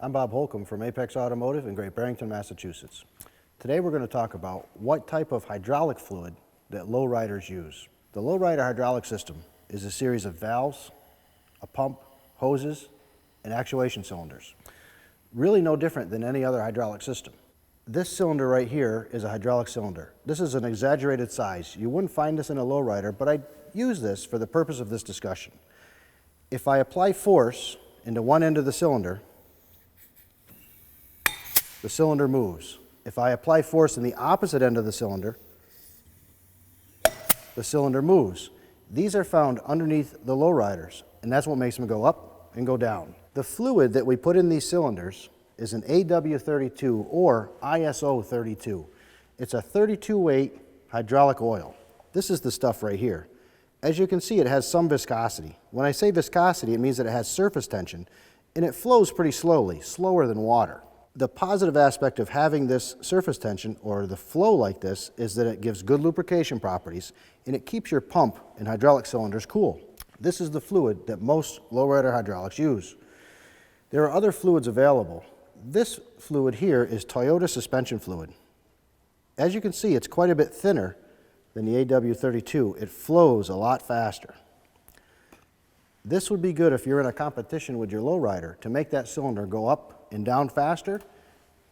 I'm Bob Holcomb from Apex Automotive in Great Barrington, Massachusetts. Today we're going to talk about what type of hydraulic fluid that lowriders use. The lowrider hydraulic system is a series of valves, a pump, hoses, and actuation cylinders. Really no different than any other hydraulic system. This cylinder right here is a hydraulic cylinder. This is an exaggerated size. You wouldn't find this in a lowrider, but I use this for the purpose of this discussion. If I apply force into one end of the cylinder moves. If I apply force in the opposite end of the cylinder moves. These are found underneath the lowriders, and that's what makes them go up and go down. The fluid that we put in these cylinders is an AW32 or ISO 32. It's a 32 weight hydraulic oil. This is the stuff right here. As you can see, it has some viscosity. When I say viscosity, it means that it has surface tension, and it flows pretty slowly, slower than water. The positive aspect of having this surface tension, or the flow like this, is that it gives good lubrication properties, and it keeps your pump and hydraulic cylinders cool. This is the fluid that most lowrider hydraulics use. There are other fluids available. This fluid here is Toyota suspension fluid. As you can see, it's quite a bit thinner than the AW32. It flows a lot faster. This would be good if you're in a competition with your lowrider to make that cylinder go up and down faster.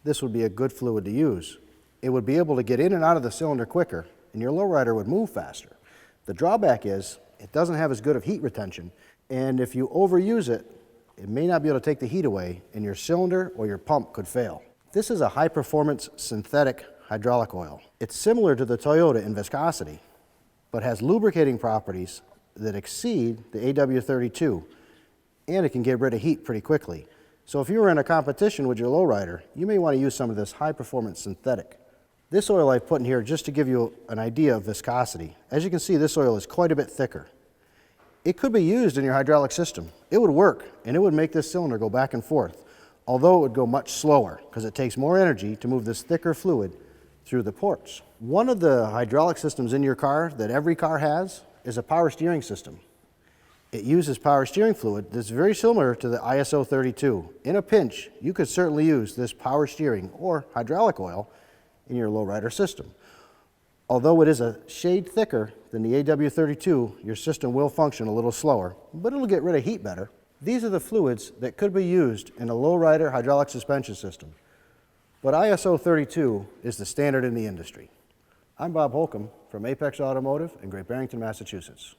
This would be a good fluid to use. It would be able to get in and out of the cylinder quicker, and your lowrider would move faster. The drawback is it doesn't have as good of heat retention, and if you overuse it, it may not be able to take the heat away, and your cylinder or your pump could fail. This is a high-performance synthetic hydraulic oil. It's similar to the Toyota in viscosity, but has lubricating properties that exceed the AW32, and it can get rid of heat pretty quickly. So if you were in a competition with your lowrider, you may want to use some of this high-performance synthetic. This oil I've put in here just to give you an idea of viscosity. As you can see, this oil is quite a bit thicker. It could be used in your hydraulic system. It would work, and it would make this cylinder go back and forth, although it would go much slower because it takes more energy to move this thicker fluid through the ports. One of the hydraulic systems in your car that every car has is a power steering system. It uses power steering fluid that's very similar to the ISO 32. In a pinch, you could certainly use this power steering or hydraulic oil in your lowrider system. Although it is a shade thicker than the AW32, your system will function a little slower, but it'll get rid of heat better. These are the fluids that could be used in a lowrider hydraulic suspension system. But ISO 32 is the standard in the industry. I'm Bob Holcomb from Apex Automotive in Great Barrington, Massachusetts.